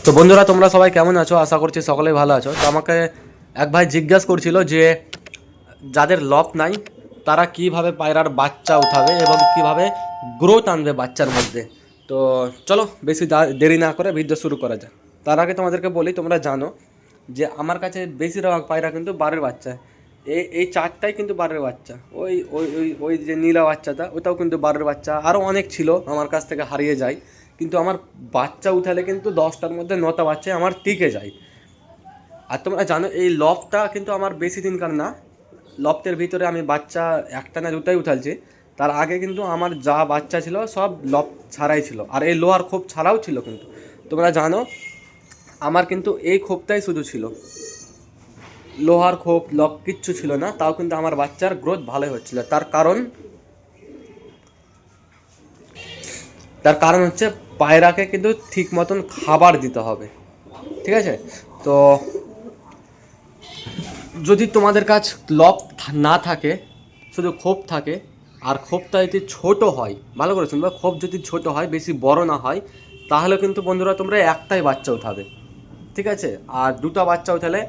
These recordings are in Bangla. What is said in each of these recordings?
তো বন্ধুরা, তোমরা সবাই কেমন আছো? আশা করছি সকলেই ভালো আছো। তো আমাকে এক ভাই জিজ্ঞাসা করছিল যে যাদের লফট নাই তারা কিভাবে পায়রার বাচ্চা উঠাবে এবং কিভাবে গ্রোথ আনবে বাচ্চার মধ্যে। তো চলো বেশি দেরি না করে ভিডিও শুরু করা যাক। তার আগে তোমাদেরকে বলি, তোমরা জানো যে আমার কাছে বেশিরভাগ পায়রা কিন্তু বারের বাচ্চা। এই চারটাই কিন্তু বারের বাচ্চা। ওই ওই ওই ওই যে নীলা বাচ্চাটা, ওটাও কিন্তু বারের বাচ্চা। আরও অনেক ছিল আমার কাছ থেকে হারিয়ে যায়, কিন্তু আমার বাচ্চা উঠালে কিন্তু 10টার মধ্যে 9টা বাচ্চাই আমার টিকে যায়। আর তোমরা জানো এই লফটা কিন্তু আমার বেশি দিনকার না। লফটের ভিতরে আমি বাচ্চা একটা না দুটাই উঠালছি। তার আগে কিন্তু আমার যা বাচ্চা ছিল সব লফ ছাড়াই ছিল, আর এই লোহার খোপ ছাড়াও ছিল। কিন্তু তোমরা জানো আমার কিন্তু এই খোপটাই শুধু ছিল, লোহার খোপ লফ কিচ্ছু ছিল না। তাও কিন্তু আমার বাচ্চার গ্রোথ ভালোই হচ্ছিল। তার কারণ হচ্ছে পায়রাকে কিন্তু ঠিক মতন খাবার দিতে হবে, ঠিক আছে? তো যদি তোমাদের কাছ লক না থাকে, শুধু খোপ থাকে, আর খোপটা যদি ছোট হয়, ভালো করে শুনবে, খোপ যদি ছোট হয়, বেশি বড় না হয়, তাহলে কিন্তু বন্ধুরা তোমরা একটাই বাচ্চা উঠাবে, ঠিক আছে? আর দুটো বাচ্চা উঠালে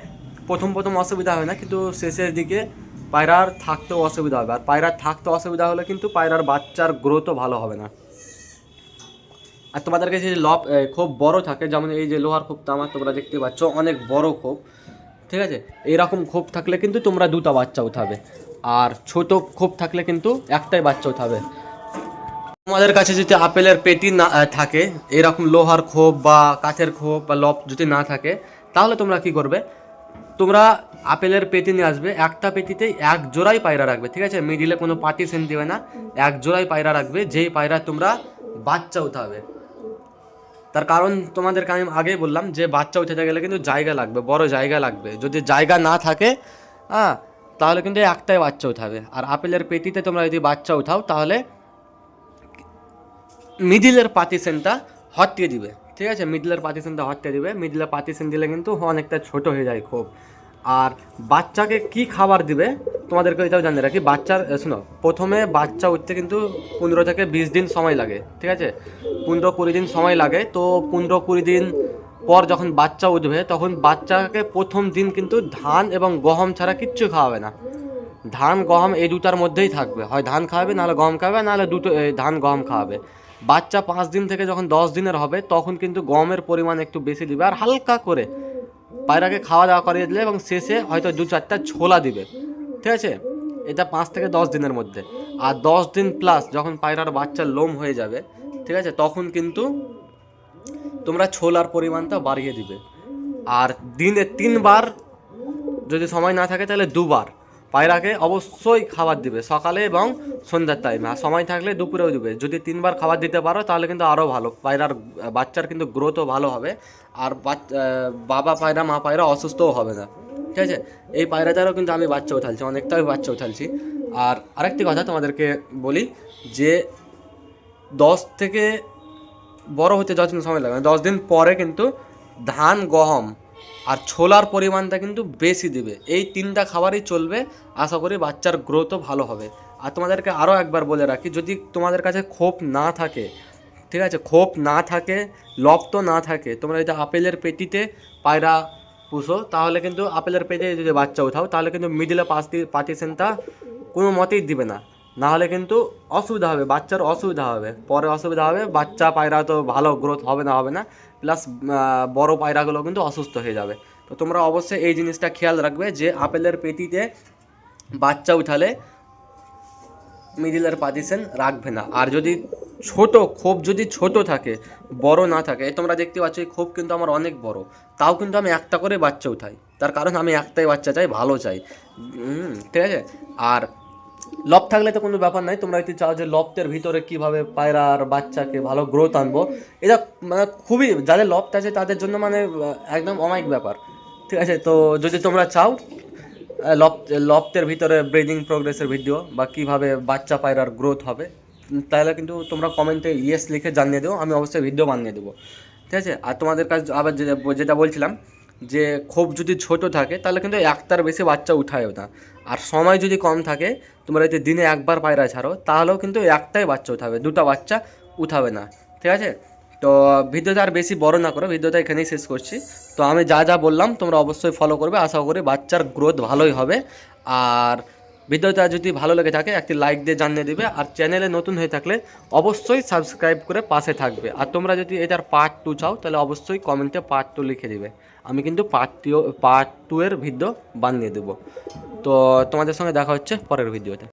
প্রথম প্রথম অসুবিধা হয় না, কিন্তু শেষের দিকে পায়রার থাকতেও অসুবিধা হবে। আর পায়রার থাকতে অসুবিধা হলে কিন্তু পায়রার বাচ্চার গ্রোথও ভালো হবে না। আর তোমাদের কাছে যে খোপ বড় থাকে, যেমন এই যে লোহার খোপটা আমার তোমরা দেখতে পাচ্ছ অনেক বড় খোপ, ঠিক আছে? এইরকম খোপ থাকলে কিন্তু তোমরা দুটো বাচ্চা উঠাবে, আর ছোট খোপ থাকলে কিন্তু একটাই বাচ্চা উঠাবে। তোমাদের কাছে যদি আপেলের পেটি না থাকে, এরকম লোহার খোপ বা কাঠের খোপ বা লব যদি না থাকে, তাহলে তোমরা কি করবে? তোমরা আপেলের পেটি নিয়ে আসবে, একটা পেটিতে এক জোড়াই পায়রা রাখবে, ঠিক আছে? মিডিলে কোনো পার্টিশন দেবে না, এক জোড়াই পায়রা রাখবে, যেই পায়রা তোমরা বাচ্চা উঠাবে। তার কারণ তোমাদেরকে আমি আগেই বললাম যে বাচ্চা উঠাতে গেলে কিন্তু জায়গা লাগবে, বড় জায়গা লাগবে। যদি জায়গা না থাকে, হ্যাঁ, তাহলে কিন্তু একটাই বাচ্চা উঠাবে। আর আপেলের পেটিতে তোমরা যদি বাচ্চা উঠাও, তাহলে মিডিলের পার্টিশনটা হটিয়ে দিবে, ঠিক আছে? মিডিলের পার্টিশনটা হটিয়ে দিবে। মিডিলের পার্টিশন দিলে কিন্তু অনেকটা ছোট হয়ে যায় খুব। আর বাচ্চাকে কি খাবার দিবে তোমাদেরকে এটাও জানিয়ে রাখি। বাচ্চার শোনো, প্রথমে বাচ্চা উঠতে কিন্তু 15 থেকে 20 দিন সময় লাগে, ঠিক আছে? 15-20 দিন সময় লাগে। তো 15-20 দিন পর যখন বাচ্চা উঠবে, তখন বাচ্চাকে প্রথম দিন কিন্তু ধান এবং গম ছাড়া কিচ্ছু খাওয়াবে না। ধান গম এই দুটার মধ্যেই থাকবে, হয় ধান খাওয়াবে, নাহলে গম খাওয়াবে, নাহলে দুটো ধান গম খাওয়াবে। বাচ্চা 5 দিন থেকে যখন 10 দিনের হবে, তখন কিন্তু গমের পরিমাণ একটু বেশি দিবে, আর হালকা করে পায়রাকে খাওয়া দাওয়া করিয়ে দিলে, এবং শেষে হয়তো 2-4টা ছোলা দিবে, ঠিক আছে? এটা 5 থেকে 10 দিনের মধ্যে। আর 10 দিন প্লাস যখন পায়রার বাচ্চার লোম হয়ে যাবে, ঠিক আছে, তখন কিন্তু তোমরা ছোলার পরিমাণটা বাড়িয়ে দিবে। আর দিনে 3বার, যদি সময় না থাকে তাহলে 2বার পায়রাকে অবশ্যই খাবার দিবে, সকালে এবং সন্ধ্যার টাইমে। আর সময় থাকলে দুপুরেও দিবে। যদি 3বার খাবার দিতে পারো তাহলে কিন্তু আরও ভালো, পায়রার বাচ্চার কিন্তু গ্রোথও ভালো হবে। আর বাবা পায়রা মা পায়রা অসুস্থও হবে না, ঠিক আছে? এই পায়রাটারও কিন্তু আমি বাচ্চা উঠালছি, অনেকটাই বাচ্চা উঠালছি। আর আরেকটি কথা তোমাদেরকে বলি, যে 10 থেকে বড় হতে যতদিন সময় লাগে, 10 দিন পরে কিন্তু ধান গম আর ছোলার পরিমাণটা কিন্তু বেশি দিবে। এই 3টা খাবারই চলবে, আশা করি বাচ্চার গ্রোথও ভালো হবে। আর তোমাদেরকে আরও একবার বলে রাখি, যদি তোমাদের কাছে খোপ না থাকে, ঠিক আছে, খোপ না থাকে, লফট না থাকে, তোমরা যদি আপেলের পেটিতে পায়রা পুষো, তাহলে কিন্তু আপেলের পেটে যদি বাচ্চা উঠাও, তাহলে কিন্তু মিডিলে পার্টিশনটা কোনো মতেই দিবে না। না হলে কিন্তু অসুবিধা হবে, বাচ্চার অসুবিধা হবে, পরে অসুবিধা হবে। বাচ্চা পায়রা তো ভালো গ্রোথ হবে না, প্লাস বড় পায়রাগুলো কিন্তু অসুস্থ হয়ে যাবে। তো তোমরা অবশ্যই এই জিনিসটা খেয়াল রাখবে যে আপেলের পেটিতে বাচ্চা উঠালে মিডিলের পার্টিশন রাখবে না। আর যদি ছোট খোপ যদি ছোট থাকে, বড় না থাকে, তোমরা দেখতে পাচ্ছ এই খোপ কিন্তু আমার অনেক বড়, তাও কিন্তু আমি একটা করে বাচ্চা উঠাই। তার কারণ আমি একটাই বাচ্চা চাই, ভালো চাই, ঠিক আছে? আর লফট থাকলে তো কোনো ব্যাপার নাই। তোমরা যদি চাও যে লফটের ভিতরে কীভাবে পায়রার বাচ্চাকে ভালো গ্রোথ আনবো, এটা মানে খুবই, যাদের লফট আছে তাদের জন্য মানে একদম অমায়িক ব্যাপার, ঠিক আছে? তো যদি তোমরা চাও লফটের ভিতরে ব্রিডিং প্রোগ্রেসের ভিডিও বা কীভাবে বাচ্চা পায়রার গ্রোথ হবে, তাহলে কিন্তু তোমরা কমেন্টে ইয়েস লিখে জানিয়ে দেবো, আমি অবশ্যই ভিডিও বানিয়ে দেবো, ঠিক আছে? আর তোমাদের কাছে আবার যেটা বলছিলাম, যে খোপ যদি ছোট থাকে তাহলে কিন্তু একটার বেশি বাচ্চা উঠায়ও না। আর সময় যদি কম থাকে, তোমরা যদি দিনে একবার পায়রা ছাড়ো, তাহলেও কিন্তু একটাই বাচ্চা উঠাবে, দুটো বাচ্চা উঠাবে না, ঠিক আছে? তো ভিডিওটা আর বেশি বড় না করে ভিডিওটা এখানেই শেষ করছি। তো আমি যা যা বললাম তোমরা অবশ্যই ফলো করবে, আশা করি বাচ্চার গ্রোথ ভালোই হবে। আর ভিডিওটা যদি ভালো লেগে থাকে একটি লাইক দিয়ে জানিয়ে দিবে, আর চ্যানেলে নতুন হয়ে থাকলে অবশ্যই সাবস্ক্রাইব করে পাশে থাকবে। আর তোমরা যদি এটার পার্ট 2 চাও তাহলে অবশ্যই কমেন্টে পার্ট 2 লিখে দিবে, আমি কিন্তু পার্ট 2 এর ভিডিও বানিয়ে দেবো। তো তোমাদের সঙ্গে দেখা হচ্ছে পরের ভিডিওতে।